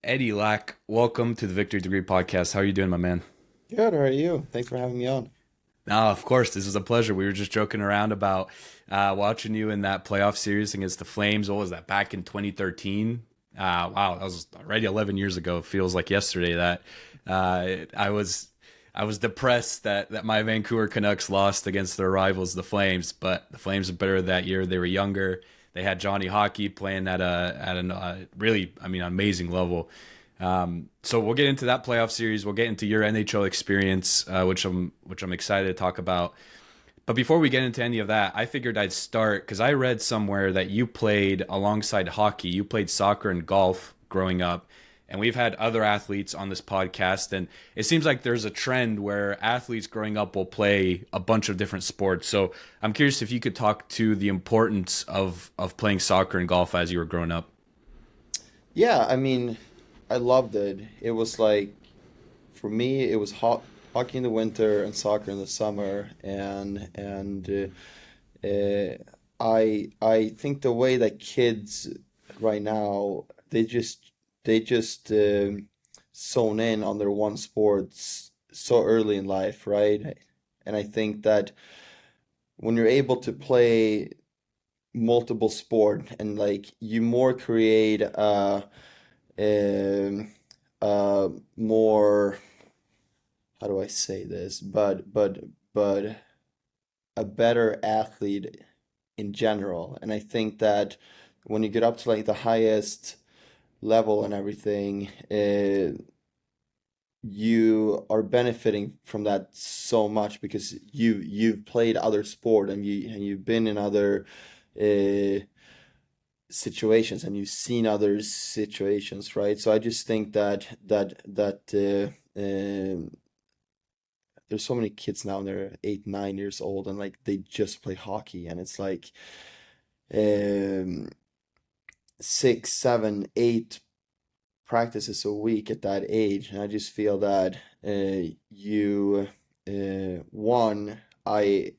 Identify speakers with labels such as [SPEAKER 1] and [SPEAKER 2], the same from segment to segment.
[SPEAKER 1] Eddie Lack, welcome to the Victory Degree Podcast. How are you doing, my man?
[SPEAKER 2] Good, how are you? Thanks for having me on.
[SPEAKER 1] Of course, this is a pleasure. We were just joking around about watching you in that playoff series against the Flames. What was that, back in 2013? Wow, that was already 11 years ago. It feels like yesterday that I was depressed that my Vancouver Canucks lost against their rivals, the Flames. But the Flames were better that year. They were younger. They had Johnny Hockey playing at an really, amazing level. So we'll get into that playoff series. We'll get into your NHL experience, which I'm excited to talk about. But before we get into any of that, I figured I'd start because I read somewhere that you played alongside hockey. You played soccer and golf growing up, and we've had other athletes on this podcast, and it seems like there's a trend where athletes growing up will play a bunch of different sports. So I'm curious if you could talk to the importance of playing soccer and golf as you were growing up.
[SPEAKER 2] Yeah, I loved it. It was like, for me, it was hockey in the winter and soccer in the summer, and I think the way that kids right now they just zone in on their one sports so early in life, right? And I think that when you're able to play multiple sport and like you more create um more, how do I say this, but a better athlete in general. And I think that when you get up to like the highest level and everything, you are benefiting from that so much because you've played other sport and you've been in other uh, situations and you've seen other situations, right? So I just think that there's so many kids now and they're 8, 9 years old and like they just play hockey and it's like um 6, 7, 8 practices a week at that age. And I just feel that you one, I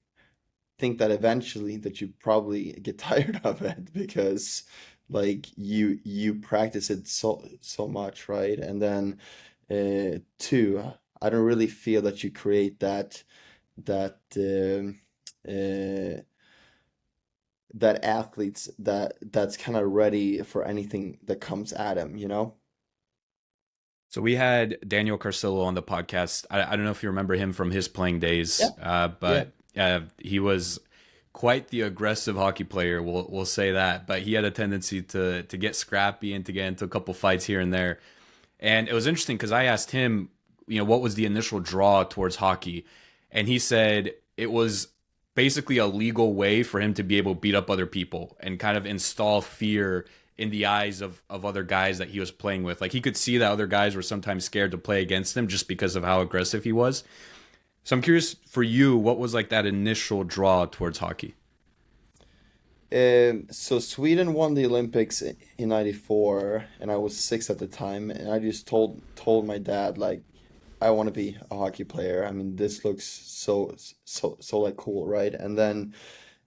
[SPEAKER 2] think that eventually that you probably get tired of it because like you practice it so much, right? And then two, I don't really feel that you create that uh, that athletes that's kind of ready for anything that comes at him, you know?
[SPEAKER 1] So we had Daniel Carcillo on the podcast. I don't know if you remember him from his playing days,
[SPEAKER 2] Yeah, yeah.
[SPEAKER 1] but he was quite the aggressive hockey player. We'll say that. But he had a tendency to get scrappy and to get into a couple fights here and there. And it was interesting because I asked him, what was the initial draw towards hockey, and he said it was basically a legal way for him to be able to beat up other people and kind of install fear in the eyes of other guys that he was playing with. Like he could see that other guys were sometimes scared to play against him just because of how aggressive he was. So I'm curious for you, what was like that initial draw towards hockey?
[SPEAKER 2] So Sweden won the Olympics in '94, and I was 6 at the time, and I just told my dad like I want to be a hockey player. I mean, this looks so like cool, right? And then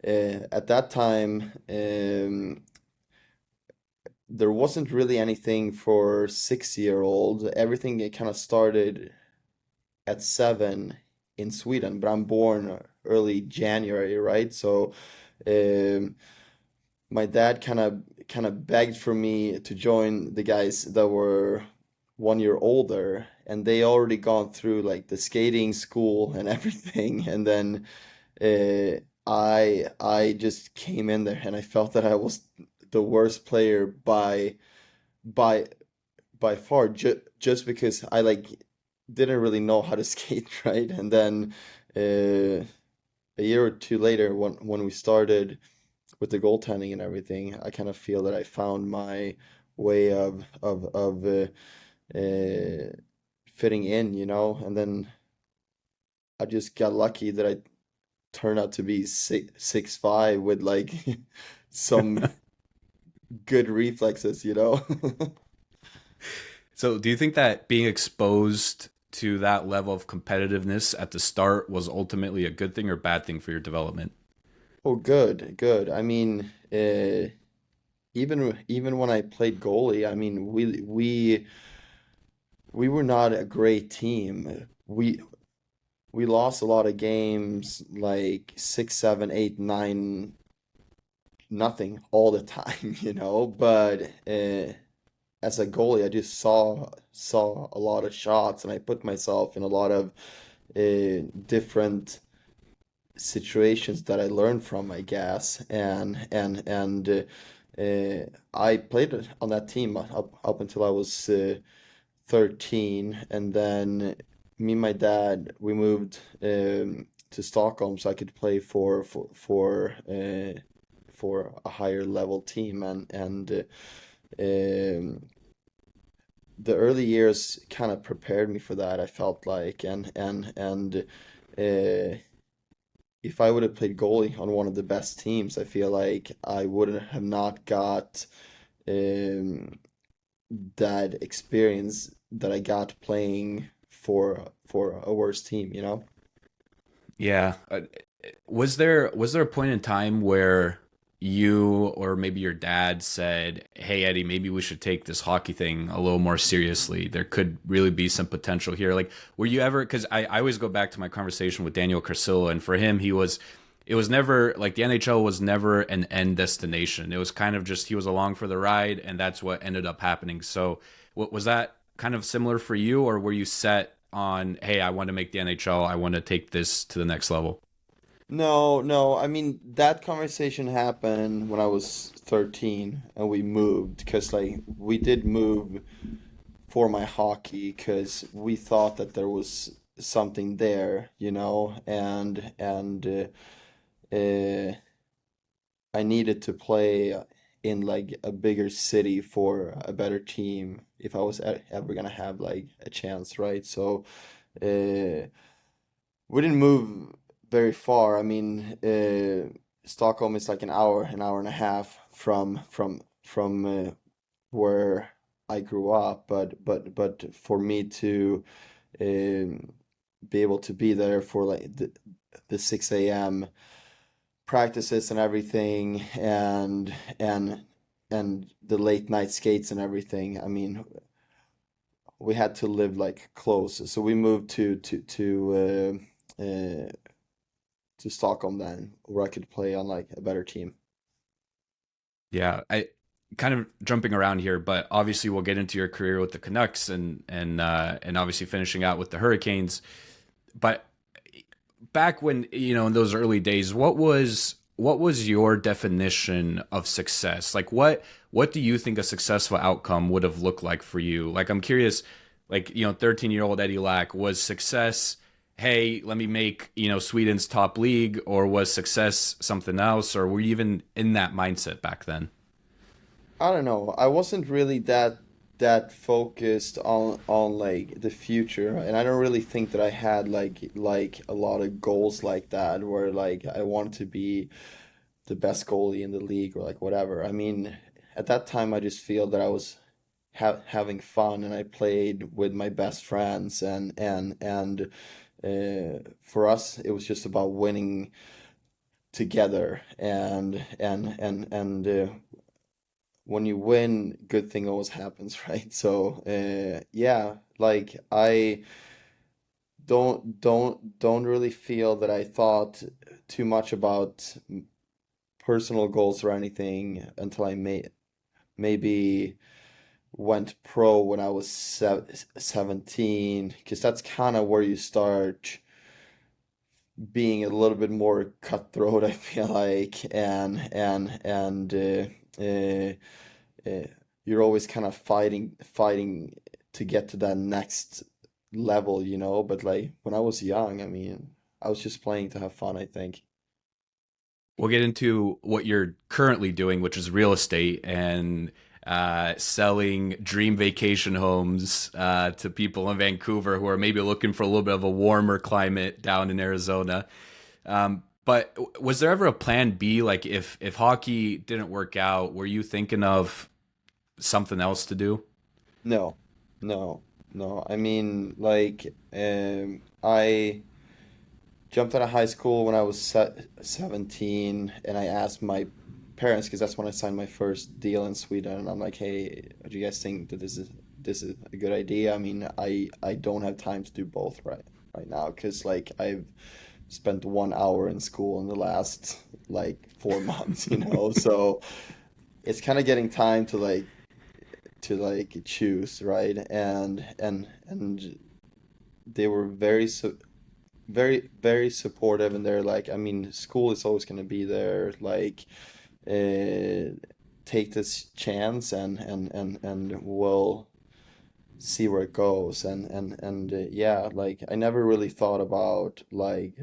[SPEAKER 2] at that time, there wasn't really anything for 6-year old. Everything it kind of started at 7 in Sweden, but I'm born early January, right? So um, my dad kind of begged for me to join the guys that were 1 year older, and they already gone through like the skating school and everything, and then I just came in there and I felt that I was the worst player by by far, just because I like didn't really know how to skate, right? And then uh, a year or two later, when we started with the goaltending and everything, I kind of feel that I found my way of fitting in, you know. And then I just got lucky that I turned out to be 6'5" with like some good reflexes, you know.
[SPEAKER 1] So do you think that being exposed to that level of competitiveness at the start was ultimately a good thing or bad thing for your development?
[SPEAKER 2] Oh, good, good. I mean, even when I played goalie, I mean, we were not a great team. We lost a lot of games, like 6, 7, 8, 9, nothing all the time, you know. But as a goalie, I just saw a lot of shots, and I put myself in a lot of different situations that I learned from, I guess. I played on that team up until I was 13, and then me and my dad we moved to Stockholm so I could play for a higher level team, um, the early years kind of prepared me for that. I felt like, and uh, if I would have played goalie on one of the best teams, I feel like I wouldn't have not got um, that experience that I got playing for a worse team, you know?
[SPEAKER 1] Yeah. Was there a point in time where you or maybe your dad said, "Hey Eddie, maybe we should take this hockey thing a little more seriously. There could really be some potential here." Like, were you ever? Because I always go back to my conversation with Daniel Carcillo, and for him, it was never like the NHL was never an end destination. It was kind of just he was along for the ride, and that's what ended up happening. So, what was that kind of similar for you, or were you set on, "Hey, I want to make the NHL. I want to take this to the next level"?
[SPEAKER 2] No, no. I mean, that conversation happened when I was 13 and we moved because like we did move for my hockey because we thought that there was something there, you know, and I needed to play in like a bigger city for a better team if I was ever gonna have like a chance, right? So uh, we didn't move very far. I mean, Stockholm is like an hour and a half from where I grew up, but for me to um, be able to be there for like the 6 a.m. practices and everything and and the late night skates and everything. I mean, we had to live like close. So we moved to Stockholm then, where I could play on like a better team.
[SPEAKER 1] Yeah, I kind of jumping around here, but obviously we'll get into your career with the Canucks and obviously finishing out with the Hurricanes. But back when in those early days, what was your definition of success? Like what do you think a successful outcome would have looked like for you? Like I'm curious, like 13-year-old Eddie Lack, was success, hey, let me make Sweden's top league, or was success something else, or were you even in that mindset back then?
[SPEAKER 2] I don't know. I wasn't really that focused on like the future, and I don't really think that I had like a lot of goals like that where like I wanted to be the best goalie in the league or like whatever. I mean, at that time I just feel that I was having fun and I played with my best friends and for us it was just about winning together and when you win, good thing always happens, right? So yeah, like I don't really feel that I thought too much about personal goals or anything until I maybe went pro when I was 17, because that's kind of where you start being a little bit more cutthroat, I feel like, and uh, you're always kind of fighting to get to that next level, you know. But like when I was young, I mean, I was just playing to have fun, I think.
[SPEAKER 1] We'll get into what you're currently doing, which is real estate and selling dream vacation homes to people in Vancouver who are maybe looking for a little bit of a warmer climate down in Arizona. But was there ever a plan B? Like if hockey didn't work out, were you thinking of something else to do?
[SPEAKER 2] No, no, no. I mean, like, I jumped out of high school when I was 17, and I asked my parents, because that's when I signed my first deal in Sweden, and I'm like, hey, do you guys think that this is a good idea? I mean, I don't have time to do both right now, because like I've spent 1 hour in school in the last like 4 months, so it's kind of getting time to choose, right? And they were very supportive, and they're like, I mean, school is always going to be there, like uh, take this chance, and we'll see where it goes. And yeah, like I never really thought about like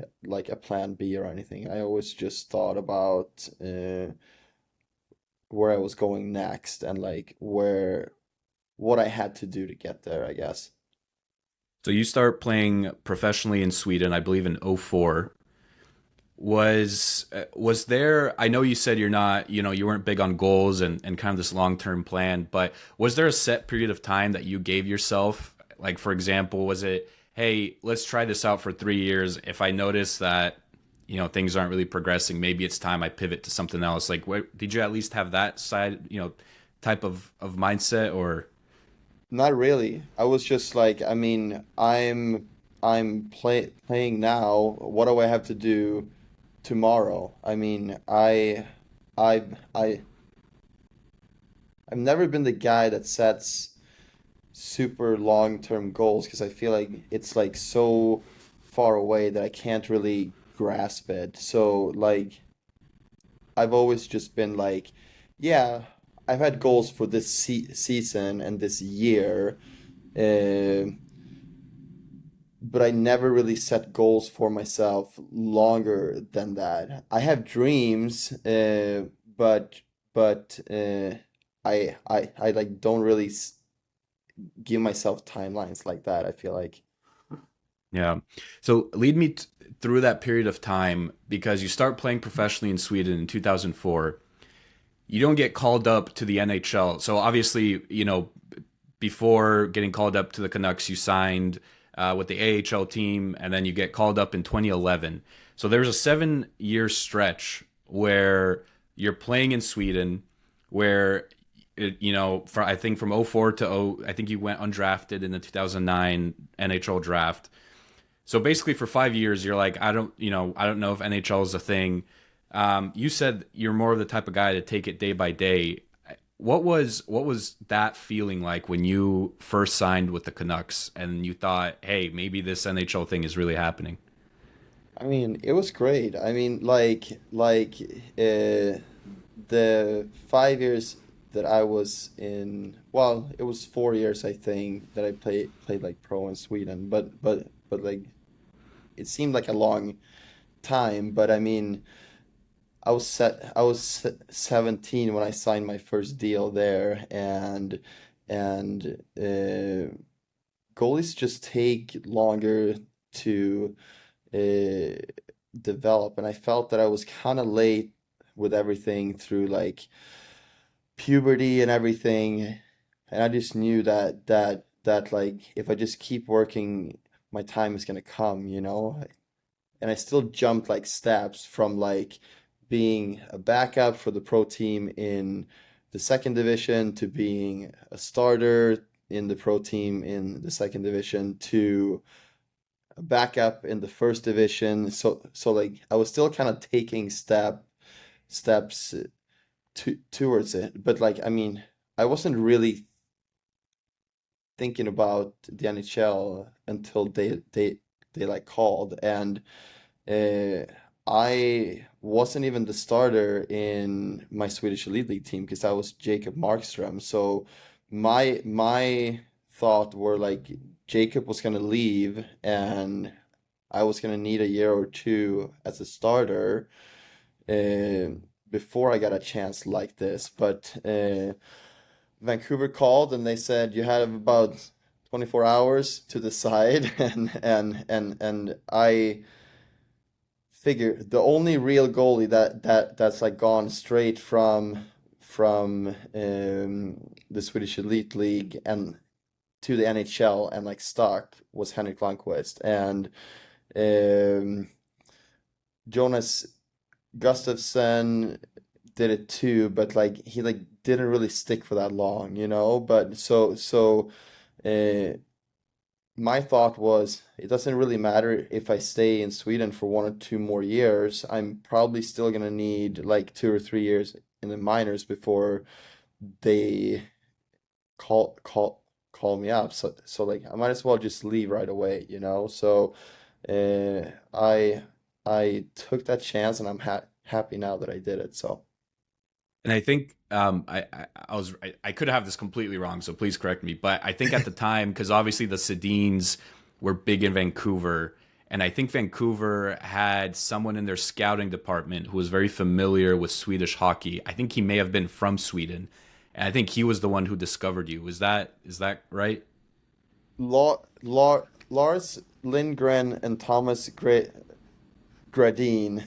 [SPEAKER 2] a plan B or anything. I always just thought about where I was going next, and like where what I had to do to get there, I guess.
[SPEAKER 1] So you start playing professionally in Sweden, I believe in '04. Was there, I know you said you're not, you weren't big on goals and kind of this long-term plan, but was there a set period of time that you gave yourself? Like, for example, was it, hey, let's try this out for 3 years. If I notice that, things aren't really progressing, maybe it's time I pivot to something else. Like, what, did you at least have that side, type of mindset? Or
[SPEAKER 2] Not really. I was just like, I mean, I'm playing now. What do I have to do tomorrow? I mean, I I've never been the guy that sets super long-term goals, because I feel like it's like so far away that I can't really grasp it. So like I've always just been like, yeah, I've had goals for this season and this year, uh, but I never really set goals for myself longer than that. I have dreams, but I like don't really give myself timelines like that, I feel like.
[SPEAKER 1] yeah. So lead me through that period of time because you start playing professionally in Sweden in 2004. You don't get called up to the NHL. So obviously, before getting called up to the Canucks, you signed with the AHL team, and then you get called up in 2011. So there's a 7 year stretch where you're playing in Sweden, where for I think from '04 to I think you went undrafted in the 2009 NHL draft. So basically, for 5 years, you're like, I don't know if NHL is a thing. You said you're more of the type of guy to take it day by day. What was that feeling like when you first signed with the Canucks and you thought, hey, maybe this NHL thing is really happening?
[SPEAKER 2] I mean, it was great. I mean, the 5 years that I was in, well, it was 4 years, I think, that I played like pro in Sweden, but like it seemed like a long time. But I mean, I was 17 when I signed my first deal there, and goalies just take longer to uh, develop, and I felt that I was kind of late with everything through like puberty and everything, and I just knew that like if I just keep working, my time is gonna come. And I still jumped like steps from like being a backup for the pro team in the second division to being a starter in the pro team in the second division to a backup in the first division. So like I was still kind of taking steps towards it, but like I mean, I wasn't really thinking about the NHL until they like called. And Uh, I wasn't even the starter in my Swedish Elite League team, because I was Jacob Markström. So my thought were like Jacob was gonna leave, and I was gonna need a year or two as a starter uh, before I got a chance like this. But Vancouver called, and they said you have about 24 hours to decide, and I figure the only real goalie that's like gone straight from the Swedish Elite League and to the NHL and like stuck was Henrik Lundqvist, and um, Jonas Gustafsson did it too, but like he like didn't really stick for that long, you know? But uh my thought was it doesn't really matter if I stay in Sweden for 1 or 2 more years. I'm probably still gonna need like 2 or 3 years in the minors before they call call call me up. So like I might as well just leave right away, you know? So uh I I took that chance and I'm happy now that I did it. So
[SPEAKER 1] And I think I could have this completely wrong, so please correct me. But I think at the time, because obviously the Sedins were big in Vancouver, and I think Vancouver had someone in their scouting department who was very familiar with Swedish hockey. I think he may have been from Sweden, and I think he was the one who discovered you. Is that right?
[SPEAKER 2] Lars Lindgren and Thomas Gradin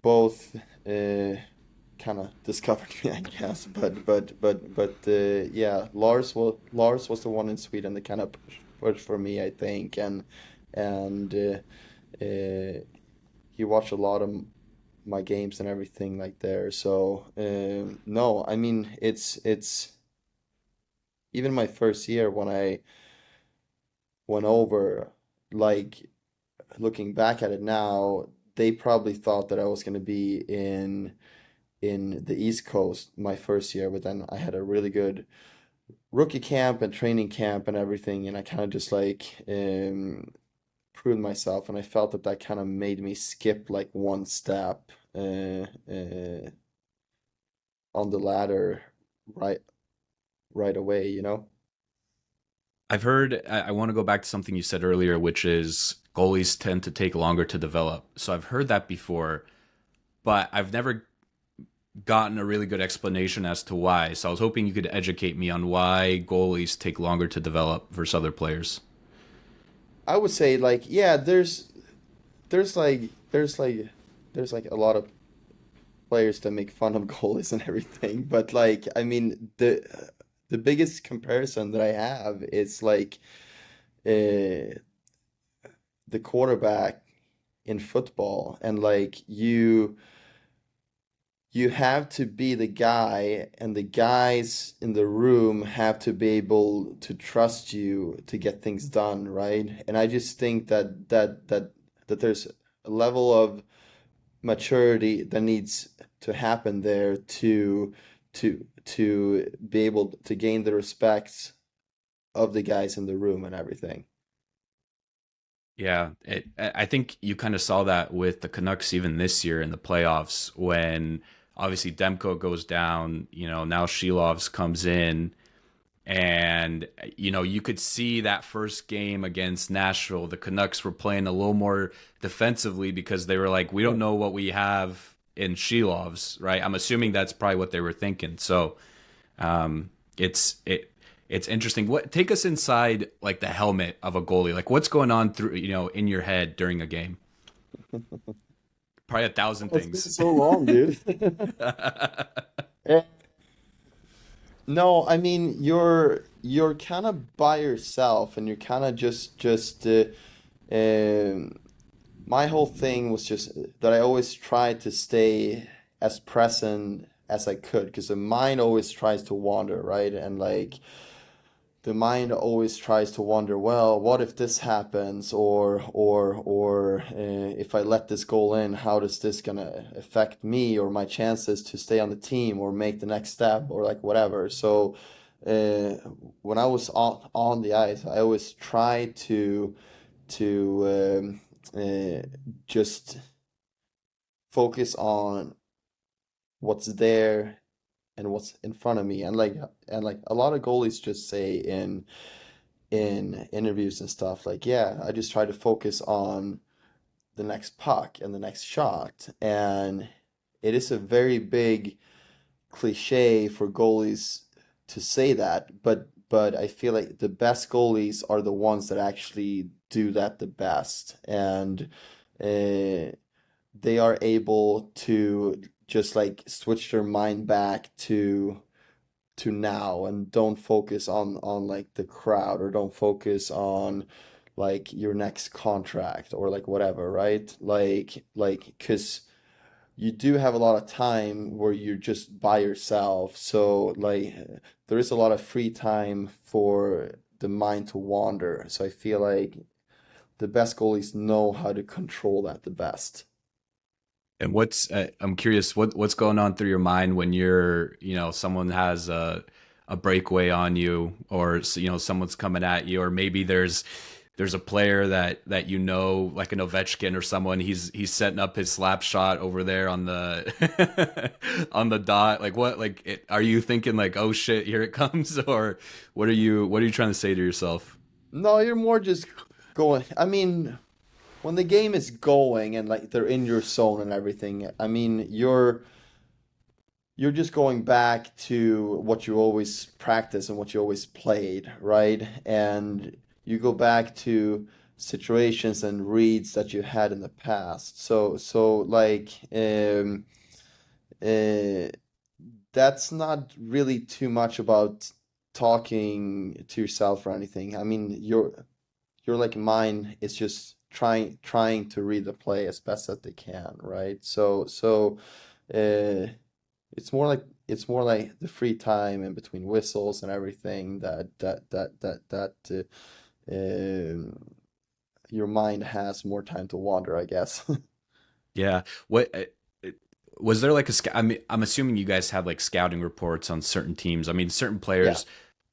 [SPEAKER 2] both kind of discovered me, I guess. But yeah, Lars was the one in Sweden that kind of pushed for me, I think, and he watched a lot of my games and everything like there. So no, I mean it's even my first year when I went over, like looking back at it now, they probably thought that I was going to be in the East Coast my first year, but then I had a really good rookie camp and training camp and everything, and I kind of just like proved myself, and I felt that that kind of made me skip like one step on the ladder right right away, you know?
[SPEAKER 1] I've heard. I want to go back to something you said earlier, which is goalies tend to take longer to develop. So I've heard that before, but I've never gotten a really good explanation as to why. So I was hoping you could educate me on why goalies take longer to develop versus other players.
[SPEAKER 2] I would say like yeah, there's like there's like a lot of players that make fun of goalies and everything, but like I mean the biggest comparison that I have is like uh, the quarterback in football, and like you have to be the guy, and the guys in the room have to be able to trust you to get things done, right? And I just think that there's a level of maturity that needs to happen there to be able to gain the respect of the guys in the room and everything.
[SPEAKER 1] Yeah, I think you kind of saw that with the Canucks even this year in the playoffs when obviously Demko goes down. Now Shilovs comes in, and you could see that first game against Nashville. The Canucks were playing a little more defensively because they were like, we don't know what we have in Shilovs, right? I'm assuming that's probably what they were thinking. So um, it's interesting. What take us inside like the helmet of a goalie? Like what's going on through in your head during a game? Probably a thousand
[SPEAKER 2] It's been
[SPEAKER 1] things.
[SPEAKER 2] so long, dude. Eh, No, I mean you're kind of by yourself, and you're kind of just um, my whole thing was just that I always tried to stay as present as I could, because the mind always tries to wander, right? And like the mind always tries to wonder, well, what if this happens, or if I let this goal in, how does this gonna affect me or my chances to stay on the team or make the next step or like whatever. So uh, when I was on the ice, I always try to just focus on what's there and what's in front of me, and like a lot of goalies just say in interviews and stuff, like, yeah, I just try to focus on the next puck and the next shot. And it is a very big cliche for goalies to say that, but I feel like the best goalies are the ones that actually do that the best. And uh, they are able to just like switch their mind back to now, and don't focus on like the crowd, or don't focus on like your next contract or like whatever, right? Like because you do have a lot of time where you're just by yourself. So like there is a lot of free time for the mind to wander. So I feel like the best goalies know how to control that the best.
[SPEAKER 1] And I'm curious what's going on through your mind when you're, someone has a breakaway on you, or someone's coming at you, or maybe there's a player that like an Ovechkin or someone, he's setting up his slap shot over there on the on the dot. Like are you thinking like, oh shit, here it comes, or what are you trying to say to yourself?
[SPEAKER 2] No, you're more just going. I mean, when the game is going and like they're in your zone and everything, I mean, you're just going back to what you always practice and what you always played, right? And you go back to situations and reads that you had in the past. So like uh, that's not really too much about talking to yourself or anything. I mean, your like mind is just trying to read the play as best as they can, right? So uh, it's more like the free time in between whistles and everything that your mind has more time to wander, I guess.
[SPEAKER 1] Yeah. What was there like I mean, I'm assuming you guys have like scouting reports on certain teams. I mean, certain
[SPEAKER 2] Yeah.
[SPEAKER 1] players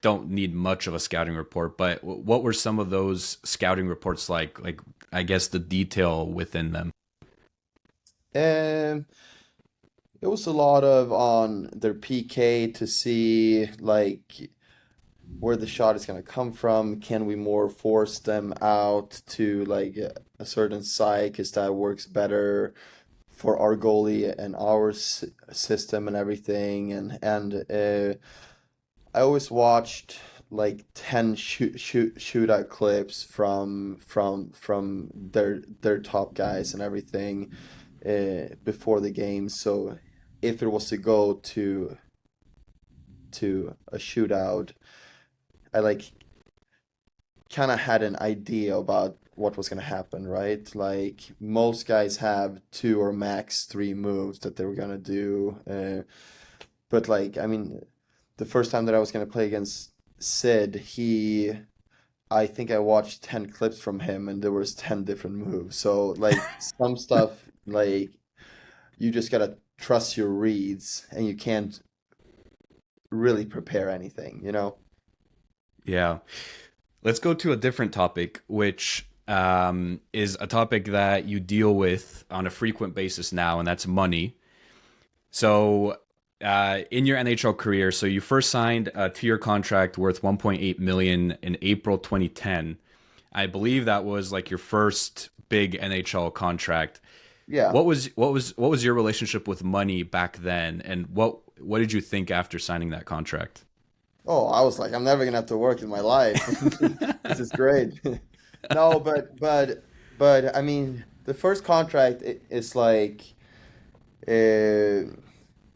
[SPEAKER 1] don't need much of a scouting report, but what were some of those scouting reports like? Like, I guess the detail within them.
[SPEAKER 2] And it was a lot of on their PK to see like where the shot is going to come from. Can we more force them out to like a certain side because that works better for our goalie and our system and everything. And I always watched like 10 shootout clips from their top guys and everything before the game. So if it was to go to a shootout, I like kind of had an idea about what was going to happen, right? Like most guys have two or max three moves that they were going to do. But like, I mean, the first time that I was going to play against Sid, I think I watched 10 clips from him and there was 10 different moves. So like some stuff, like you just got to trust your reads and you can't really prepare anything, you know?
[SPEAKER 1] Yeah. Let's go to a different topic, which is a topic that you deal with on a frequent basis now, and that's money. So, in your NHL career, so you first signed a 2-year contract worth 1.8 million in April 2010. I believe that was like your first big NHL contract.
[SPEAKER 2] Yeah.
[SPEAKER 1] What was your relationship with money back then, and what did you think after signing that contract?
[SPEAKER 2] Oh, I was like, I'm never gonna have to work in my life. This is great. No, but I mean, the first contract is like uh,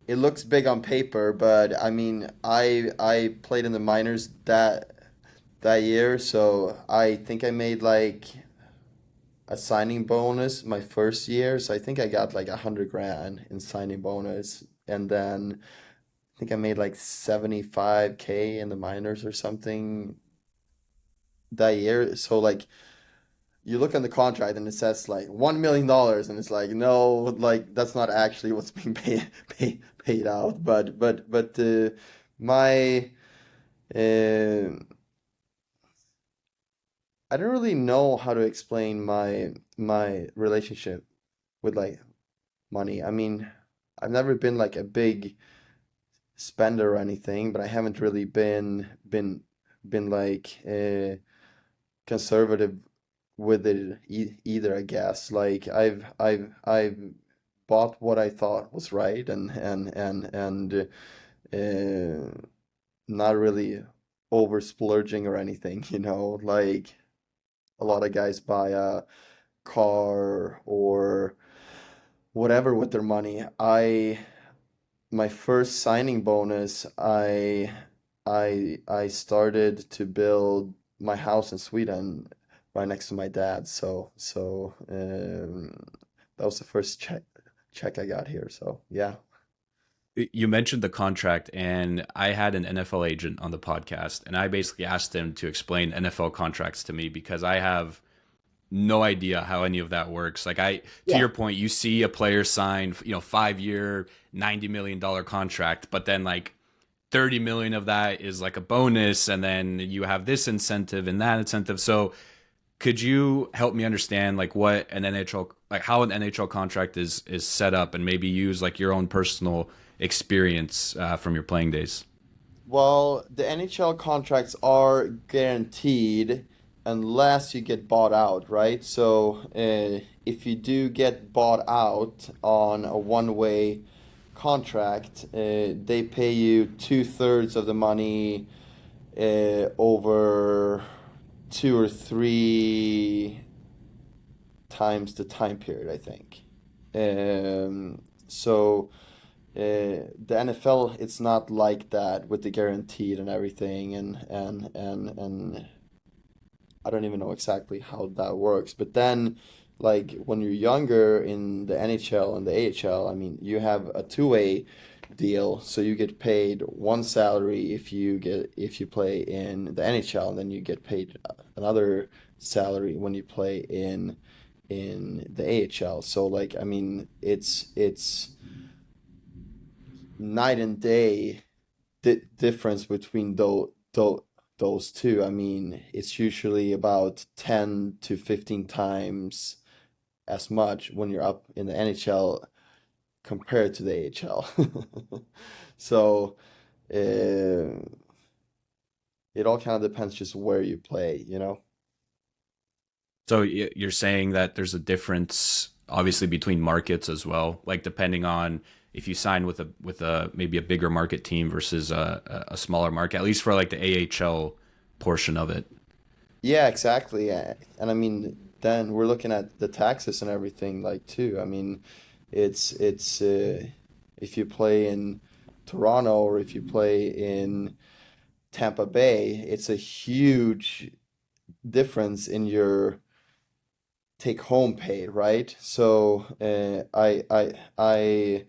[SPEAKER 2] it looks big on paper, but I mean, I played in the minors that year, so I think I made like a signing bonus my first year. So I think I got like 100 grand in signing bonus, and then I think I made like 75K in the minors or something that year. So like you look on the contract and it says like $1 million, and it's like no, like that's not actually what's being paid out. But my uh, I don't really know how to explain my relationship with like money. I mean, I've never been like a big spender or anything, but I haven't really been like conservative with it either, I guess. Like I've bought what I thought was right and not really over splurging or anything, you know, like a lot of guys buy a car or whatever with their money. My first signing bonus, I started to build my house in Sweden right next to my dad. So that was the first check. check I got here. So yeah.
[SPEAKER 1] You mentioned the contract, and I had an NFL agent on the podcast, and I basically asked him to explain NFL contracts to me because I have no idea how any of that works. Like to
[SPEAKER 2] Yeah.
[SPEAKER 1] your point, you see a player sign, 5 year, $90 million contract, but then like 30 million of that is like a bonus, and then you have this incentive and that incentive. So could you help me understand like what an NHL, like how an NHL contract is set up, and maybe use like your own personal experience from your playing days?
[SPEAKER 2] Well, the NHL contracts are guaranteed unless you get bought out, right? So, if you do get bought out on a one-way contract, they pay you two-thirds of the money over 2 or 3 times the time period, I think. So the NFL, it's not like that with the guaranteed and everything, and I don't even know exactly how that works. But then, like when you're younger in the NHL and the AHL, I mean, you have a two-way deal, so you get paid one salary if you play in the NHL, and then you get paid another salary when you play in the AHL. So like, I mean, it's night and day difference between those two. I mean, it's usually about 10 to 15 times as much when you're up in the NHL compared to the AHL. So, uh, it all kind of depends just where you play, you know?
[SPEAKER 1] So you're saying that there's a difference, obviously, between markets as well, like depending on if you sign with a maybe a bigger market team versus a smaller market, at least for like the AHL portion of it.
[SPEAKER 2] Yeah, exactly. And I mean, then we're looking at the taxes and everything like too. I mean, it's if you play in Toronto or if you play in Tampa Bay, it's a huge difference in your take home pay, right? So I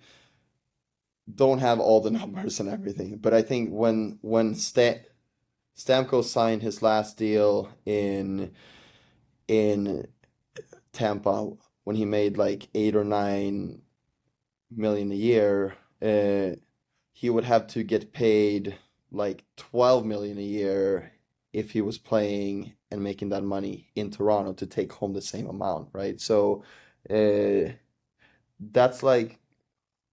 [SPEAKER 2] don't have all the numbers and everything, but I think when Stamkos signed his last deal in Tampa when he made like 8 or 9 million a year, he would have to get paid like 12 million a year if he was playing and making that money in Toronto to take home the same amount, right? So uh, that's like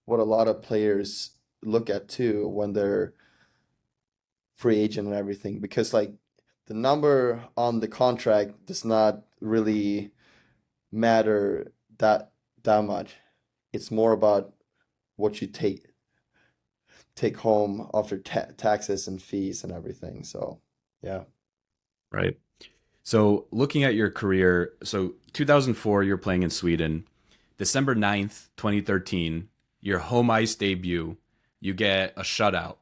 [SPEAKER 2] what a lot of players look at too when they're free agent and everything, because like the number on the contract does not really matter that much. It's more about what you take home after taxes and fees and everything. So, yeah.
[SPEAKER 1] Right. So looking at your career, so 2004, you're playing in Sweden. December 9th, 2013, your home ice debut, you get a shutout.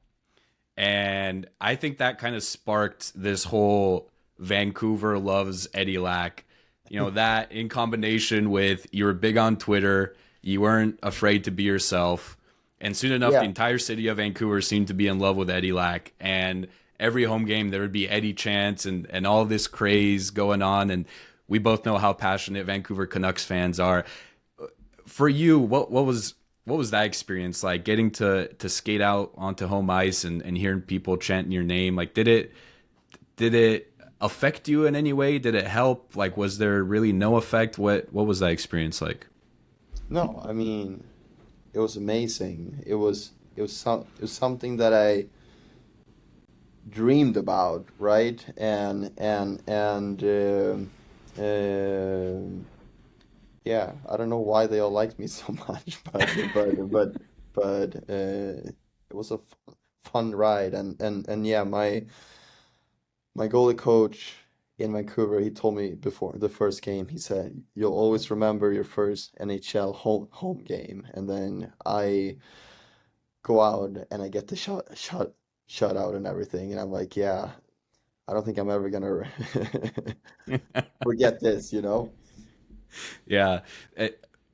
[SPEAKER 1] And I think that kind of sparked this whole Vancouver loves Eddie Lack. That in combination with you were big on Twitter, you weren't afraid to be yourself. And soon enough, the
[SPEAKER 2] Yeah.
[SPEAKER 1] entire city of Vancouver seemed to be in love with Eddie Lack. And every home game, there would be Eddie chants and all this craze going on. And we both know how passionate Vancouver Canucks fans are. For you, what was that experience like, getting to skate out onto home ice and hearing people chanting your name? Like, did it affect you in any way? Did it help? Like, was there really no effect? What was that experience like?
[SPEAKER 2] No, I mean, it was amazing. It was something that I dreamed about, right? And yeah, I don't know why they all liked me so much, but it was a fun ride, and yeah, my goalie coach in Vancouver, he told me before the first game, he said, "You'll always remember your first NHL home game," and then I go out and I get the shut out and everything, and I'm like, yeah, I don't think I'm ever gonna forget this, you know?
[SPEAKER 1] Yeah.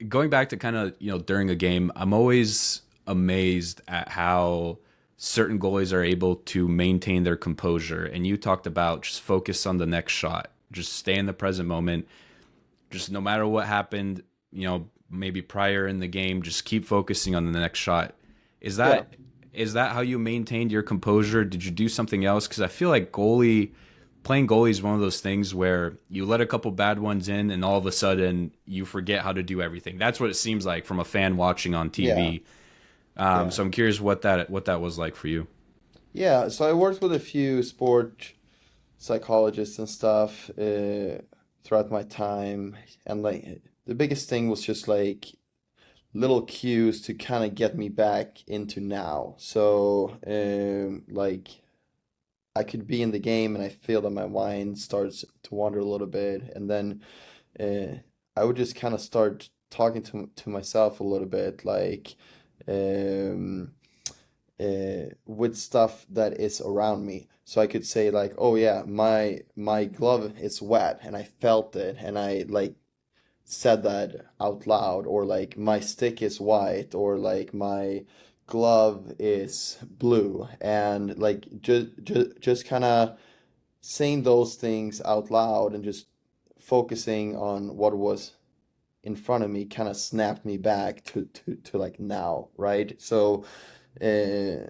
[SPEAKER 1] going back to kind of, during a game, I'm always amazed at how certain goalies are able to maintain their composure. And you talked about just focus on the next shot, just stay in the present moment, just no matter what happened, maybe prior in the game, just keep focusing on the next shot. Is
[SPEAKER 2] Yeah.
[SPEAKER 1] that is that how you maintained your composure? Did you do something else? Because I feel like playing goalie is one of those things where you let a couple bad ones in, and all of a sudden you forget how to do everything. That's what it seems like from a fan watching on
[SPEAKER 2] Yeah.
[SPEAKER 1] TV.
[SPEAKER 2] Yeah.
[SPEAKER 1] So I'm curious what that was like for you.
[SPEAKER 2] Yeah. So I worked with a few sport psychologists and stuff throughout my time, and like the biggest thing was just like little cues to kind of get me back into now. So like I could be in the game and I feel that my mind starts to wander a little bit, and then uh, I would just kind of start talking to myself a little bit, like um, with stuff that is around me. So I could say like, oh yeah, my glove is wet, and I felt it, and I like said that out loud, or like my stick is white, or like my glove is blue, and like just kind of saying those things out loud and just focusing on what was in front of me kind of snapped me back to like now, right? So uh,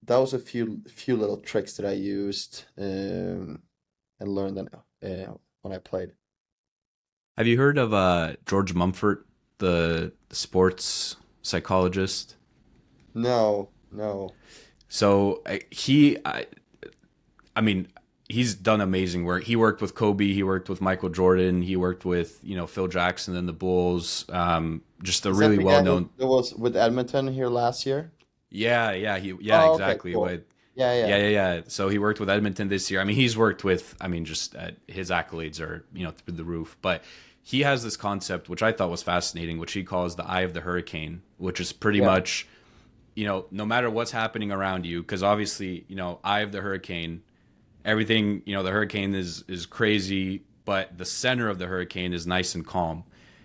[SPEAKER 2] that was a few little tricks that I used and learned when I played.
[SPEAKER 1] Have you heard of George Mumford, the sports psychologist?
[SPEAKER 2] No, no.
[SPEAKER 1] So I mean, he's done amazing work. He worked with Kobe, he worked with Michael Jordan, he worked with Phil Jackson and the Bulls. Just a
[SPEAKER 2] Is that
[SPEAKER 1] really
[SPEAKER 2] the
[SPEAKER 1] well
[SPEAKER 2] guy
[SPEAKER 1] known.
[SPEAKER 2] that was with Edmonton here last year?
[SPEAKER 1] Yeah,
[SPEAKER 2] Oh, okay,
[SPEAKER 1] exactly.
[SPEAKER 2] cool.
[SPEAKER 1] With
[SPEAKER 2] Yeah,
[SPEAKER 1] yeah,
[SPEAKER 2] yeah,
[SPEAKER 1] yeah, yeah. So he worked with Edmonton this year. I mean, he's worked with. I mean, just his accolades are through the roof. But he has this concept which I thought was fascinating, which he calls the eye of the hurricane, which is pretty
[SPEAKER 2] yeah,
[SPEAKER 1] much no matter what's happening around you, because obviously eye of the hurricane, everything the hurricane is crazy, but the center of the hurricane is nice and calm.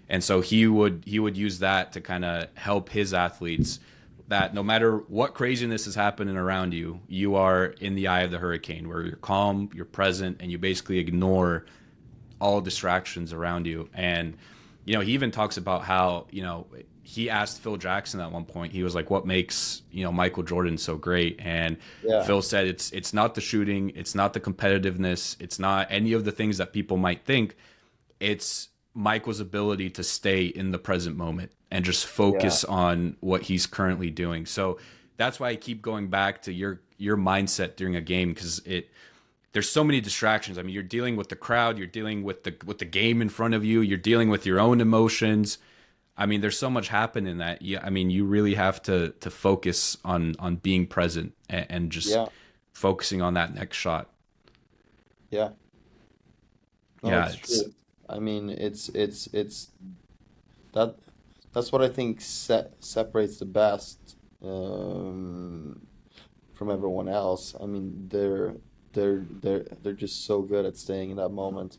[SPEAKER 1] And so he would use that to kind of help his athletes, that no matter what craziness is happening around you, you are in the eye of the hurricane, where you're calm, you're present, and you basically ignore all distractions around you. And he even talks about how he asked Phil Jackson at one point. He was like, "What makes Michael Jordan so great?" And
[SPEAKER 2] yeah,
[SPEAKER 1] Phil said, "It's not the shooting, it's not the competitiveness, it's not any of the things that people might think. It's Michael's ability to stay in the present moment and just
[SPEAKER 2] yeah,
[SPEAKER 1] focus on what he's currently doing." So that's why I keep going back to your mindset during a game, because there's so many distractions. I mean, you're dealing with the crowd, you're dealing with the game in front of you, you're dealing with your own emotions. I mean, there's so much happening that I mean, you really have to focus on being present, and just
[SPEAKER 2] yeah,
[SPEAKER 1] focusing on that next shot.
[SPEAKER 2] yeah. No,
[SPEAKER 1] Yeah,
[SPEAKER 2] it's
[SPEAKER 1] it's
[SPEAKER 2] true. I mean, it's that that's what I think separates the best from everyone else. I mean, they're just so good at staying in that moment.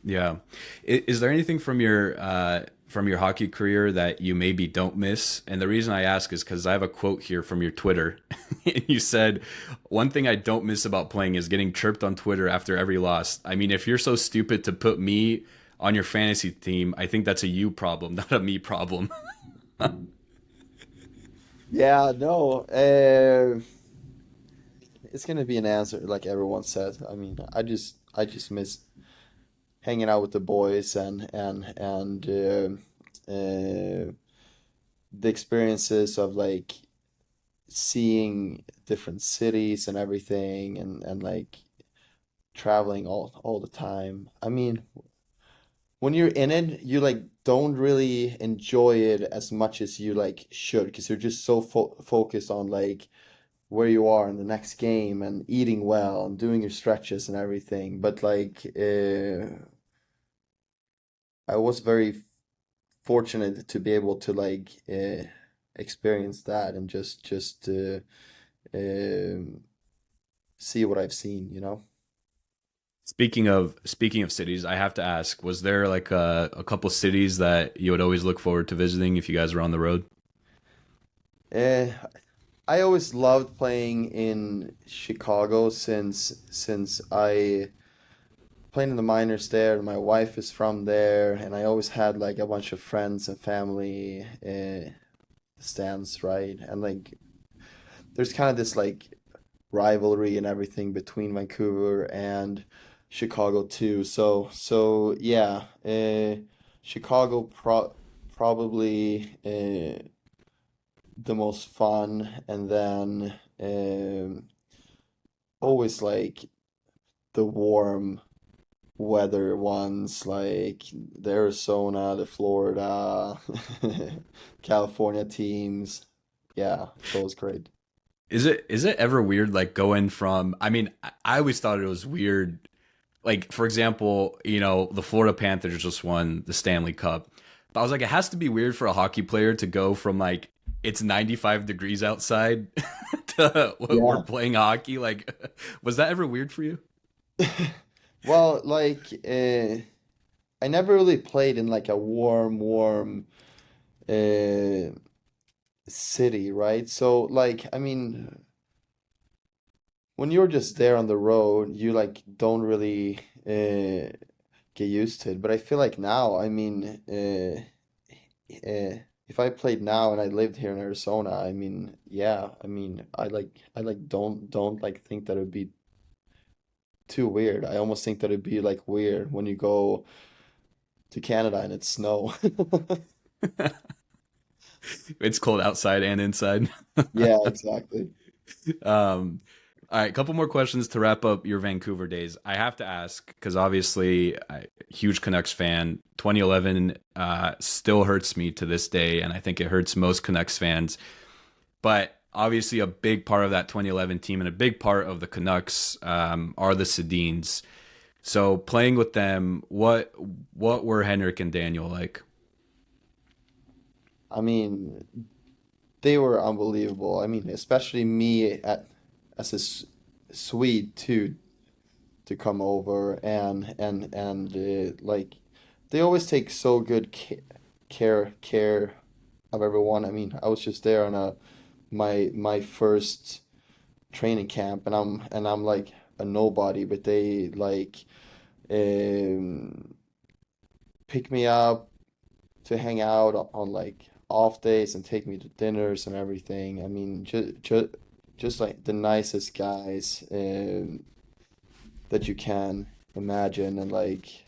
[SPEAKER 1] yeah. Is there anything from your hockey career that you maybe don't miss? And the reason I ask is because I have a quote here from your Twitter. And you said, "One thing I don't miss about playing is getting chirped on Twitter after every loss." I mean, if you're so stupid to put me on your fantasy team, I think that's a you problem, not a me problem.
[SPEAKER 2] Yeah, no, it's gonna be an answer like everyone says. I mean, I just miss hanging out with the boys and the experiences of like seeing different cities and everything and like traveling all the time. I mean, when you're in it, you like don't really enjoy it as much as you like should because you're just so focused on like where you are in the next game and eating well and doing your stretches and everything. But like I was very fortunate to be able to like experience that and just um see what I've seen, you know?
[SPEAKER 1] Speaking of cities, I have to ask, was there like a couple cities that you would always look forward to visiting if you guys were on the road?
[SPEAKER 2] Eh, I always loved playing in Chicago since I played in the minors there, and my wife is from there, and I always had like a bunch of friends and family stands, right? And like there's kind of this like rivalry and everything between Vancouver and Chicago too. So yeah, Chicago probably the most fun, and then always like the warm weather ones, like the Arizona, the Florida, California teams. Yeah, it's always great.
[SPEAKER 1] Is it ever weird like going from, I mean, I always thought it was weird, like for example, the Florida Panthers just won the Stanley Cup. But I was like, it has to be weird for a hockey player to go from like it's 95 degrees outside to what we're
[SPEAKER 2] Yeah.
[SPEAKER 1] playing hockey. Like, was that ever weird for you?
[SPEAKER 2] Well, like I never really played in like a warm uh city, right? So like I mean, when you're just there on the road, you like don't really get used to it. But I feel like now, I mean, if I played now and I lived here in Arizona, I mean, yeah, I mean, I like don't like think that it'd be too weird. I almost think that it'd be like weird when you go to Canada and it's snow.
[SPEAKER 1] It's cold outside and inside.
[SPEAKER 2] Yeah, exactly.
[SPEAKER 1] Um, all right, couple more questions to wrap up your Vancouver days. I have to ask because obviously, huge Canucks fan. 2011 still hurts me to this day, and I think it hurts most Canucks fans. But obviously, a big part of that 2011 team and a big part of the Canucks are the Sedins. So playing with them, what were Henrik and Daniel like?
[SPEAKER 2] I mean, they were unbelievable. I mean, especially me as a Swede too, to come over and like they always take so good care of everyone. I mean, I was just there on a my first training camp, and I'm like a nobody, but they like um pick me up to hang out on like off days and take me to dinners and everything. I mean, just like the nicest guys that you can imagine, and like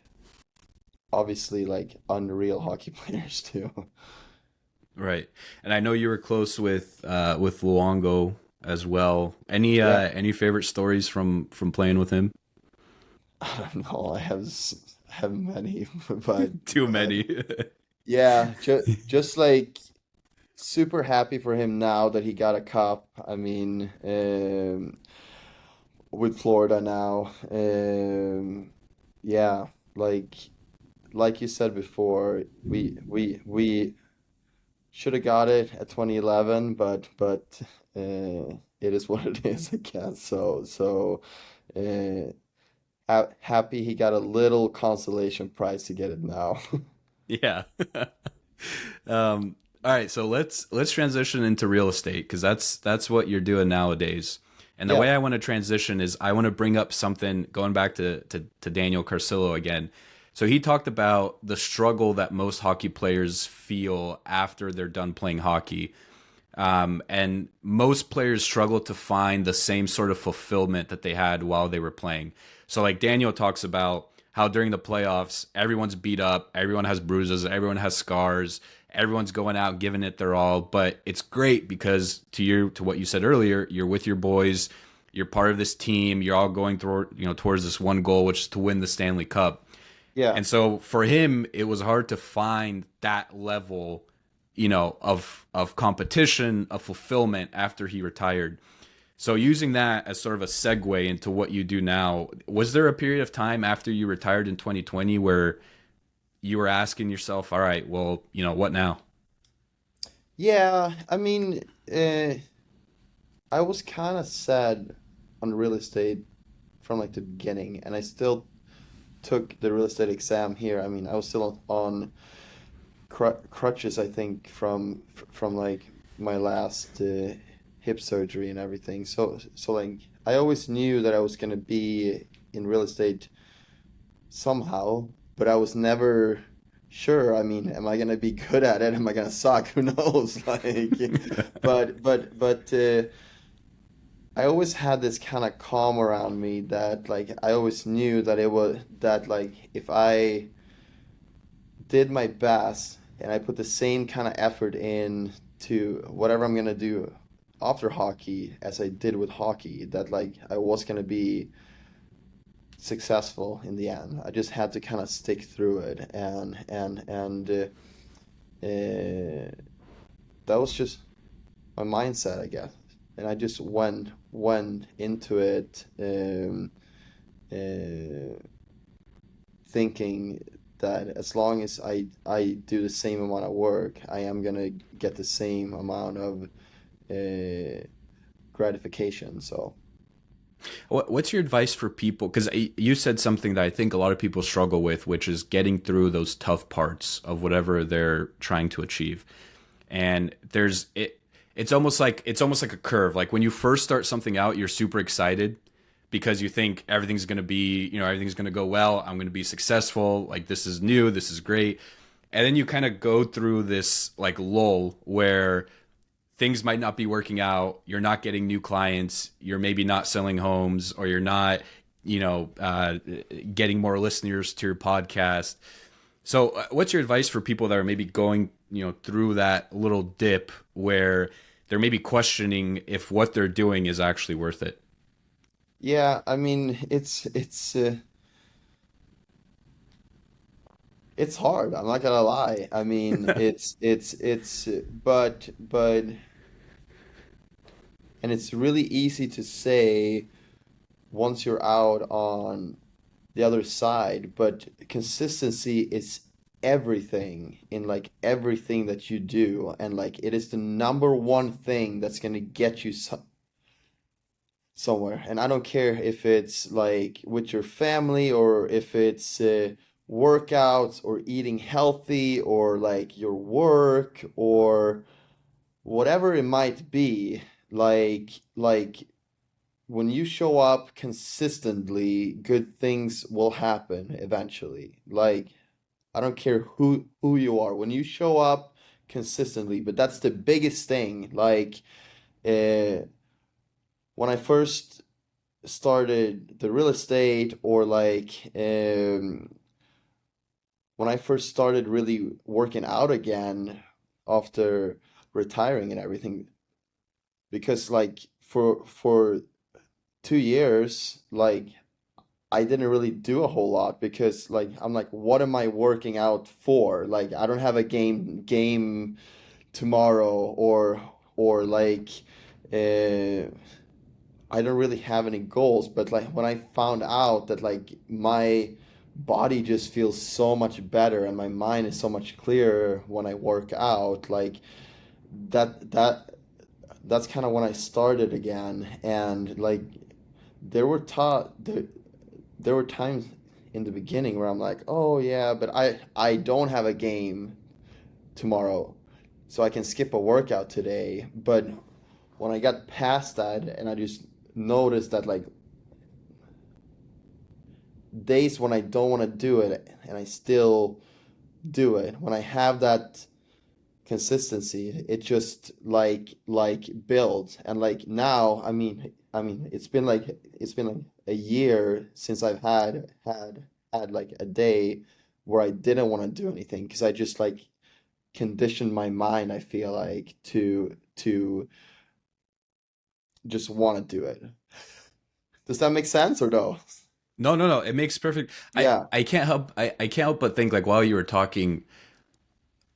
[SPEAKER 2] obviously like unreal hockey players too.
[SPEAKER 1] Right, and I know you were close with Luongo as well.
[SPEAKER 2] Yeah,
[SPEAKER 1] Any favorite stories from playing with him?
[SPEAKER 2] I don't know. I have many, but
[SPEAKER 1] Too
[SPEAKER 2] but
[SPEAKER 1] many.
[SPEAKER 2] yeah, just like super happy for him now that he got a cup. I mean, with Florida now, yeah, like like you said before, we should have got it at 2011, but it is what it is, I guess. So happy he got a little consolation prize to get it now.
[SPEAKER 1] Yeah. All right, so let's transition into real estate because that's what you're doing nowadays. And the
[SPEAKER 2] Yeah,
[SPEAKER 1] way I want to transition is I want to bring up something going back to Daniel Carcillo again. So he talked about the struggle that most hockey players feel after they're done playing hockey. And most players struggle to find the same sort of fulfillment that they had while they were playing. So, like Daniel talks about how during the playoffs, everyone's beat up, everyone has bruises, everyone has scars, everyone's going out giving it their all. But it's great because to what you said earlier, you're with your boys, you're part of this team, you're all going through towards this one goal, which is to win the Stanley Cup.
[SPEAKER 2] yeah.
[SPEAKER 1] And so for him, it was hard to find that level, of competition, of fulfillment after he retired. So using that as sort of a segue into what you do now, was there a period of time after you retired in 2020 where you were asking yourself, all right, well, what now?
[SPEAKER 2] Yeah, I mean, I was kind of sad on real estate from like the beginning, and I still took the real estate exam here. I mean, I was still on crutches, I think, from like my last hip surgery and everything. So like I always knew that I was gonna be in real estate somehow, but I was never sure. I mean, am I gonna be good at it? Am I gonna suck? Who knows? Like, but I always had this kind of calm around me that like I always knew that it was that like if I did my best and I put the same kind of effort in to whatever I'm gonna do after hockey as I did with hockey, that like I was gonna be successful in the end. I just had to kind of stick through it, and that was just my mindset, I guess. And I just went into it uh, thinking that as long as I do the same amount of work, I am gonna get the same amount of uh, gratification. So
[SPEAKER 1] What's your advice for people? Because you said something that I think a lot of people struggle with, which is getting through those tough parts of whatever they're trying to achieve. And there's it. It's almost like a curve. Like when you first start something out, you're super excited because you think everything's going to be, everything's going to go well. I'm going to be successful. Like this is new. This is great. And then you kind of go through this like lull where things might not be working out. You're not getting new clients. You're maybe not selling homes, or you're not, getting more listeners to your podcast. So, what's your advice for people that are maybe going, through that little dip where they're maybe questioning if what they're doing is actually worth it?
[SPEAKER 2] yeah, I mean it's hard. I'm not gonna lie. I mean but and it's really easy to say once you're out on the other side, but consistency is everything in like everything that you do, and like it is the number one thing that's gonna get you somewhere. And I don't care if it's like with your family or if it's workouts or eating healthy or like your work or whatever it might be. Like when you show up consistently, good things will happen eventually. Like I don't care who you are. When you show up consistently, but that's the biggest thing. Like uh, when I first started the real estate, or like when I first started really working out again after retiring and everything, because like for 2 years, like I didn't really do a whole lot because like I'm like, what am I working out for? Like I don't have a game tomorrow, or like uh I don't really have any goals. But like when I found out that like my body just feels so much better and my mind is so much clearer when I work out, like that that that's kind of when I started again. And like there were there were times in the beginning where I'm like, oh yeah, but I don't have a game tomorrow, so I can skip a workout today. But when I got past that and I just noticed that like days when I don't want to do it and I still do it, when I have that consistency, it just like builds. And like now, I mean it's been like a year since I've had like a day where I didn't want to do anything because I just like conditioned my mind, I feel like, to just want to do it. Does that make sense or no?
[SPEAKER 1] No, no, no. It makes perfect.
[SPEAKER 2] Yeah.
[SPEAKER 1] I can't help but think like while you were talking,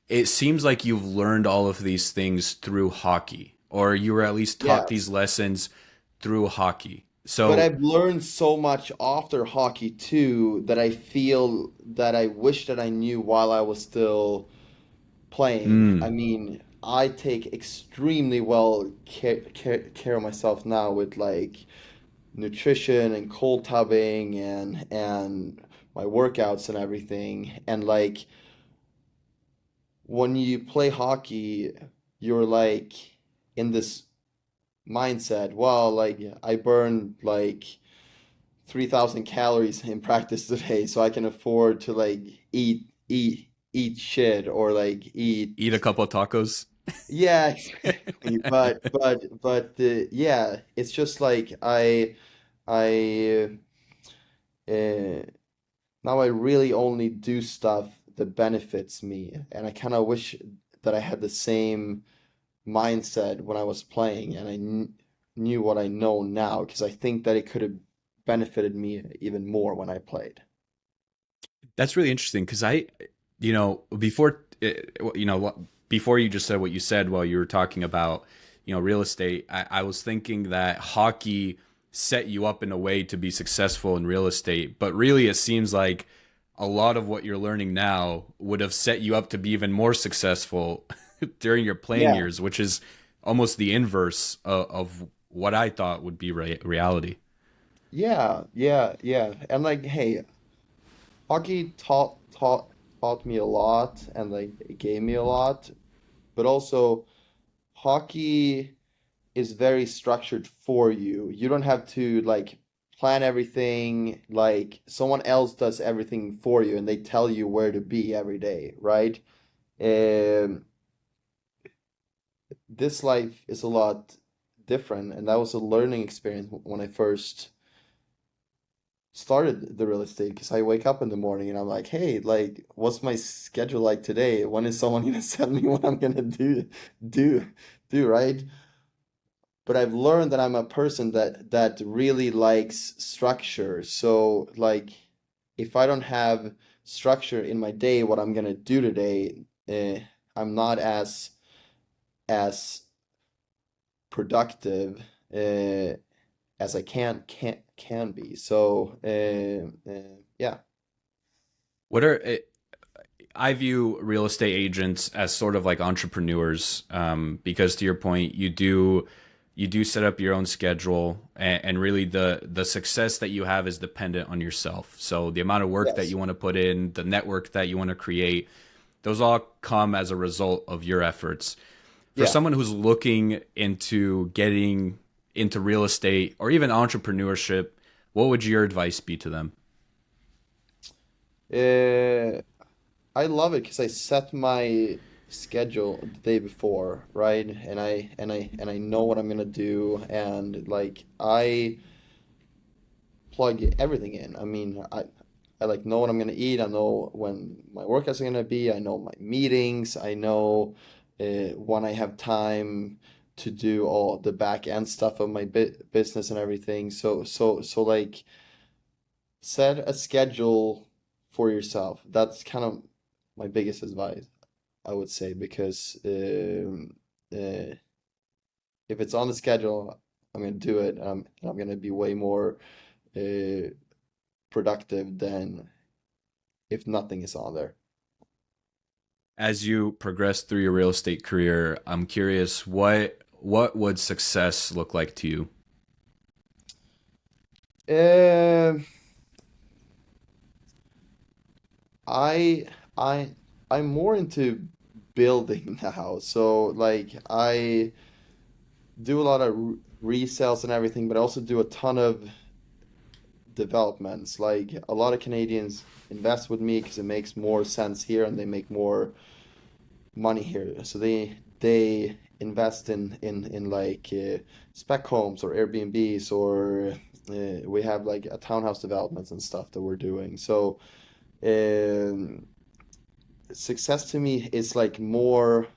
[SPEAKER 1] it seems like you've learned all of these things through hockey, or you were at least taught these
[SPEAKER 2] Yes.
[SPEAKER 1] lessons through hockey.
[SPEAKER 2] But
[SPEAKER 1] So,
[SPEAKER 2] I've learned so much after hockey too that I feel that I wish that I knew while I was still playing. I
[SPEAKER 1] mm,
[SPEAKER 2] mean, I take extremely well care of myself now with like nutrition and cold tubbing and my workouts and everything. And like when you play hockey, you're like in this mindset, well, like I burned like 3,000 calories in practice today, so I can afford to like eat shit or like
[SPEAKER 1] Eat a
[SPEAKER 2] eat.
[SPEAKER 1] couple of tacos.
[SPEAKER 2] Yeah, exactly. But yeah, it's just like I uh, now I really only do stuff that benefits me, and I kind of wish that I had the same mindset when I was playing, and I knew what I know now, because I think that it could have benefited me even more when I played.
[SPEAKER 1] That's really interesting because before, before you just said what you said while you were talking about, real estate, I was thinking that hockey set you up in a way to be successful in real estate, but really it seems like a lot of what you're learning now would have set you up to be even more successful during your playing
[SPEAKER 2] Yeah,
[SPEAKER 1] years, which is almost the inverse of what I thought would be reality.
[SPEAKER 2] yeah. And like, hey, hockey taught me a lot, and like it gave me a lot, but also hockey is very structured for you. You don't have to like plan everything, like someone else does everything for you and they tell you where to be every day, right? Um, this life is a lot different, and that was a learning experience when I first started the real estate, because I wake up in the morning and I'm like, hey, like, what's my schedule like today? When is someone gonna tell me what I'm gonna do, right? But I've learned that I'm a person that really likes structure. So like if I don't have structure in my day, what I'm gonna do today, I'm not as productive as I can be. So yeah.
[SPEAKER 1] What are I view real estate agents as sort of like entrepreneurs, because to your point, you do set up your own schedule, and really the success that you have is dependent on yourself. So the amount of work that
[SPEAKER 2] Yes.
[SPEAKER 1] you want to put in, the network that you want to create, those all come as a result of your efforts. For
[SPEAKER 2] Yeah.
[SPEAKER 1] someone who's looking into getting into real estate or even entrepreneurship, what would your advice be to them?
[SPEAKER 2] Uh, I love it because I set my schedule the day before, right? And I know what I'm gonna do, and like I plug everything in. I mean, I like know what I'm gonna eat. I know when my workouts are gonna be. I know my meetings. I know when I have time to do all the back end stuff of my business and everything. So like set a schedule for yourself. That's kind of my biggest advice, I would say, because if it's on the schedule, I'm gonna do it. I'm gonna be way more uh, productive than if nothing is on there.
[SPEAKER 1] As you progress through your real estate career, I'm curious what would success look like to you?
[SPEAKER 2] Um, I I I'm more into building now. So like I do a lot of resales and everything, but I also do a ton of developments. Like a lot of Canadians invest with me because it makes more sense here and they make more money here. So they invest in like spec homes or Airbnbs, or we have like a townhouse developments and stuff that we're doing. So um, success to me is like more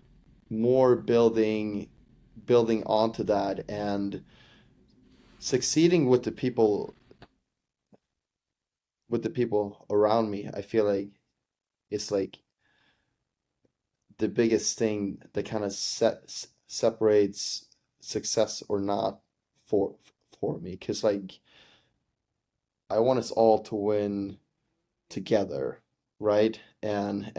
[SPEAKER 2] building onto that and succeeding with the people around me. I feel like it's like the biggest thing that kind of separates success or not for for me, because like I want us all to win together, right? And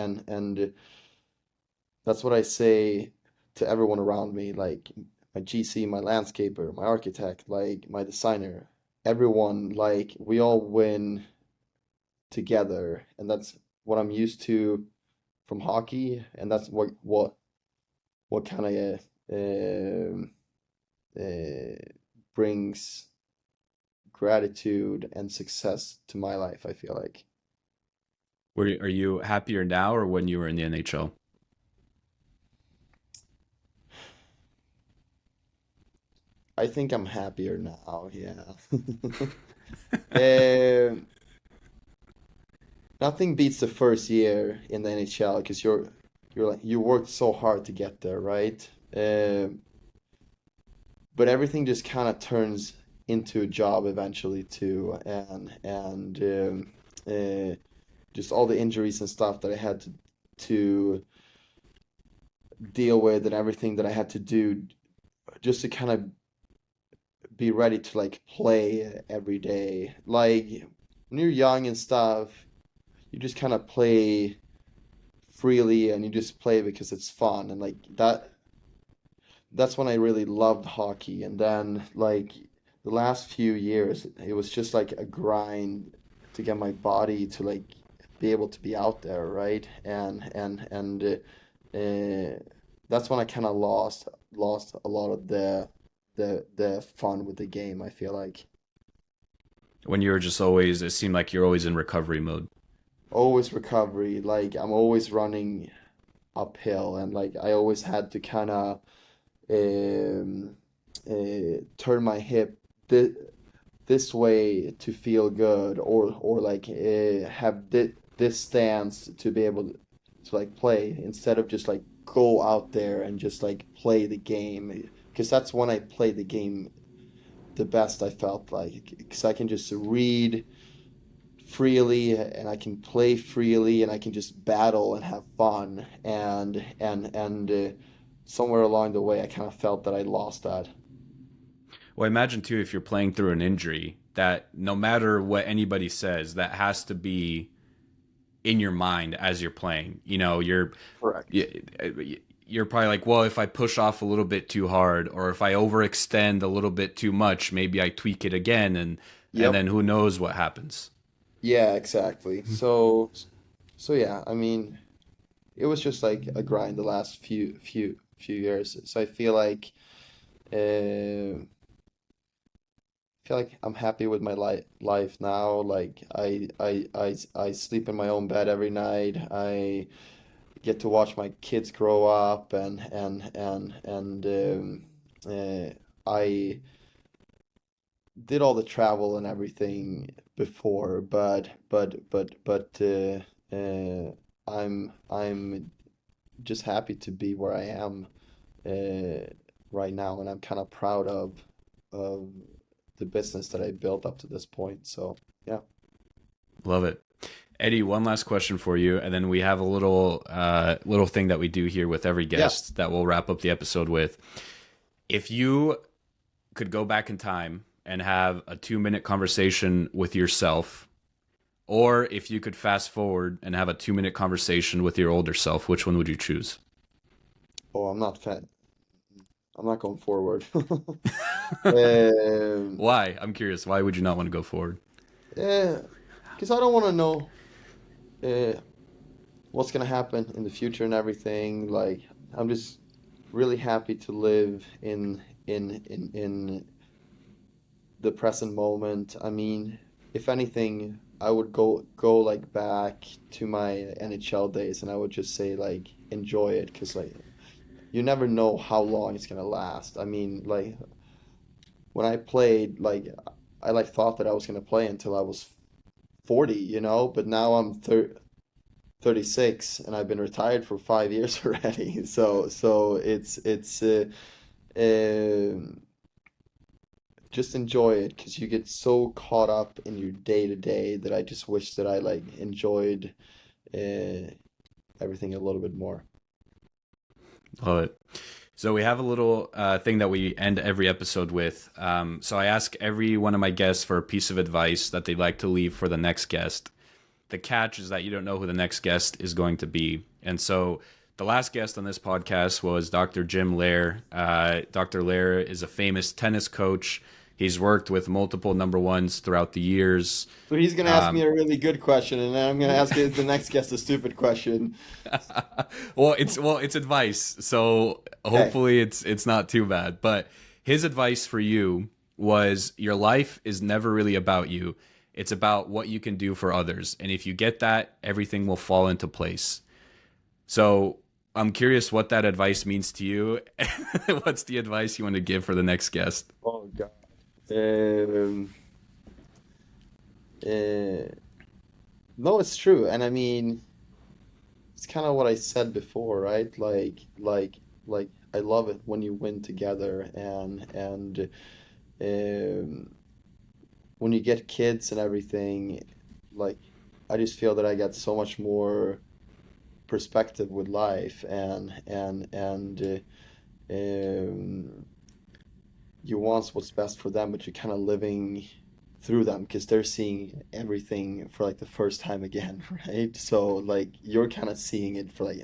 [SPEAKER 2] that's what I say to everyone around me, like my GC, my landscaper, my architect, like my designer. everyone, like we all win together, and that's what I'm used to from hockey, and that's what kind of brings gratitude and success to my life, I feel like.
[SPEAKER 1] Are you happier now or when you were in the NHL?
[SPEAKER 2] I think I'm happier now, yeah. Um, Nothing beats the first year in the NHL because you're like you worked so hard to get there, right? But everything just kind of turns into a job eventually too, and just all the injuries and stuff that I had to deal with and everything that I had to do just to kind of be ready to like play every day. Like when you're young and stuff, you just kind of play freely and you just play because it's fun and like that's when I really loved hockey. And then like the last few years, it was just like a grind to get my body to like be able to be out there, right? And that's when I kind of lost a lot of the fun with the game, I feel like.
[SPEAKER 1] When you were just always, it seemed like you're always in recovery mode.
[SPEAKER 2] Always recovery, like I'm always running uphill and like I always had to kind of um, turn my hip th this way to feel good or like have this stance to be able to like play instead of just like go out there and just like play the game because that's when I play the game the best I felt like because I can just read freely and I can play freely and I can just battle and have fun and somewhere along the way I kind of felt that I lost that.
[SPEAKER 1] Well, I imagine too, if you're playing through an injury, that no matter what anybody says, that has to be in your mind as you're playing.
[SPEAKER 2] Correct.
[SPEAKER 1] You're probably like, well, if I push off a little bit too hard, or if I overextend a little bit too much, maybe I tweak it again, and
[SPEAKER 2] Yep.
[SPEAKER 1] then who knows what happens.
[SPEAKER 2] Yeah, exactly. So yeah, I mean, it was just like a grind the last few years. So I feel like I'm happy with my life now. Like I sleep in my own bed every night. I get to watch my kids grow up and I did all the travel and everything before, but I'm just happy to be where I am uh, right now, and I'm kind of proud of the business that I built up to this point. So yeah,
[SPEAKER 1] Love it. Eddie, one last question for you, and then we have a little thing that we do here with every
[SPEAKER 2] yeah.
[SPEAKER 1] guest that we'll wrap up the episode with. If you could go back in time and have a 2 minute conversation with yourself, or if you could fast forward and have a 2 minute conversation with your older self, which one would you choose?
[SPEAKER 2] Oh, I'm not fat. I'm not going forward. Um,
[SPEAKER 1] Why? I'm curious. Why would you not want to go forward?
[SPEAKER 2] yeah, because I don't want to know uh, what's gonna happen in the future and everything. Like I'm just really happy to live in the present moment. I mean, if anything, I would go like back to my NHL days and I would just say like enjoy it because like you never know how long it's gonna last. I mean, like when I played, like I like thought that I was gonna play until I was 40, but now I'm 36 and I've been retired for 5 years already. So it's um just enjoy it because you get so caught up in your day to day that I just wish that I like enjoyed uh, everything a little bit more.
[SPEAKER 1] Love it. So we have a little thing that we end every episode with. So I ask every one of my guests for a piece of advice that they'd like to leave for the next guest. The catch is that you don't know who the next guest is going to be. And so the last guest on this podcast was Dr. Jim Lair. Dr. Lair is a famous tennis coach, He's worked with multiple number ones throughout the years.
[SPEAKER 2] So he's gonna ask me
[SPEAKER 1] Um,
[SPEAKER 2] a really good question, and then I'm gonna ask the next guest a stupid question.
[SPEAKER 1] well, it's advice, so
[SPEAKER 2] Okay.
[SPEAKER 1] hopefully it's not too bad. But his advice for you was your life is never really about you. It's about what you can do for others, and if you get that, everything will fall into place. So I'm curious what that advice means to you. What's the advice you want to give for the next guest?
[SPEAKER 2] Oh God. Um, uh, no, it's true, and I mean, it's kind of what I said before, right? Like, I love it when you win together, and um, when you get kids and everything, like, I just feel that I get so much more perspective with life, and you want what's best for them, but you're kind of living through them because they're seeing everything for like the first time again, right? So like you're kind of seeing it for like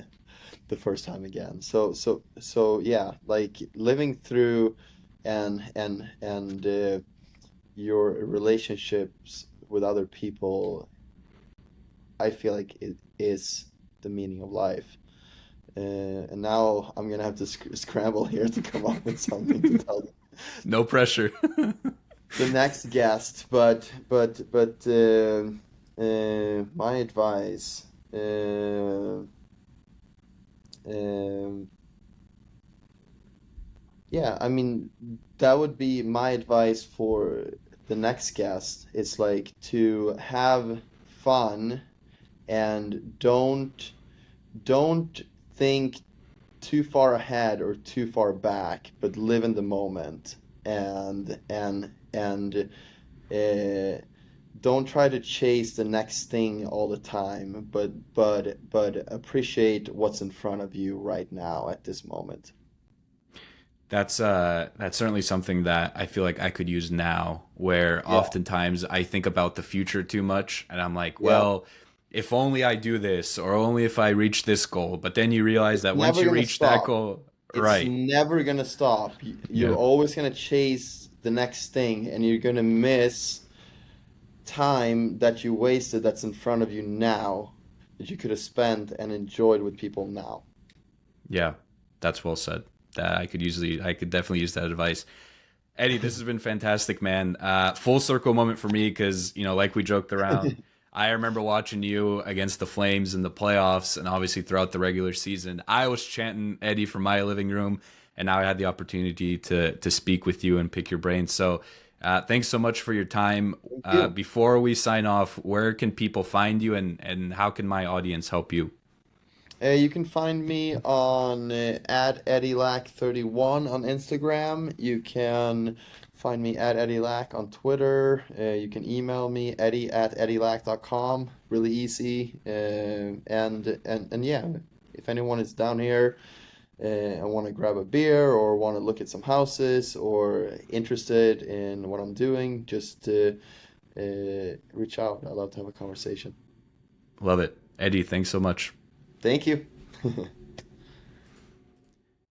[SPEAKER 2] the first time again. So yeah, like living through and your relationships with other people, I feel like it is the meaning of life. And now I'm gonna have to scramble here to come up with something to tell
[SPEAKER 1] No pressure.
[SPEAKER 2] the next guest, but my advice, um, yeah, I mean that would be my advice for the next guest. It's like to have fun and don't think too far ahead or too far back, but live in the moment and uh, don't try to chase the next thing all the time, but appreciate what's in front of you right now at this moment.
[SPEAKER 1] That's certainly something that I feel like I could use now, where
[SPEAKER 2] Yeah,
[SPEAKER 1] oftentimes I think about the future too much and I'm like,
[SPEAKER 2] yeah.
[SPEAKER 1] well, if only I do this or only if I reach this goal. But then you realize
[SPEAKER 2] It's
[SPEAKER 1] that once
[SPEAKER 2] never
[SPEAKER 1] you
[SPEAKER 2] gonna
[SPEAKER 1] reach that
[SPEAKER 2] stop.
[SPEAKER 1] goal,
[SPEAKER 2] It's
[SPEAKER 1] right.
[SPEAKER 2] never gonna stop. You're
[SPEAKER 1] Yeah.
[SPEAKER 2] always gonna chase the next thing, and you're gonna miss time that you wasted that's in front of you now that you could have spent and enjoyed with people now.
[SPEAKER 1] Yeah. That's well said. That I could definitely use that advice. Eddie, this has been fantastic, man. Full circle moment for me because, like we joked around, I remember watching you against the Flames in the playoffs and obviously throughout the regular season. I was chanting Eddie from my living room, and now I had the opportunity to speak with you and pick your brain. So, thanks so much for your time.
[SPEAKER 2] Thank you.
[SPEAKER 1] Before we sign off, where can people find you, and how can my audience help you?
[SPEAKER 2] You can find me on at EddieLack31 on Instagram. You can find me at EddieLack on Twitter. You can email me eddie@eddielack.com. Really easy. And yeah, if anyone is down here and want to grab a beer or want to look at some houses or interested in what I'm doing, just reach out. I'd love to have a conversation.
[SPEAKER 1] Love it. Eddie, thanks so much.
[SPEAKER 2] Thank you.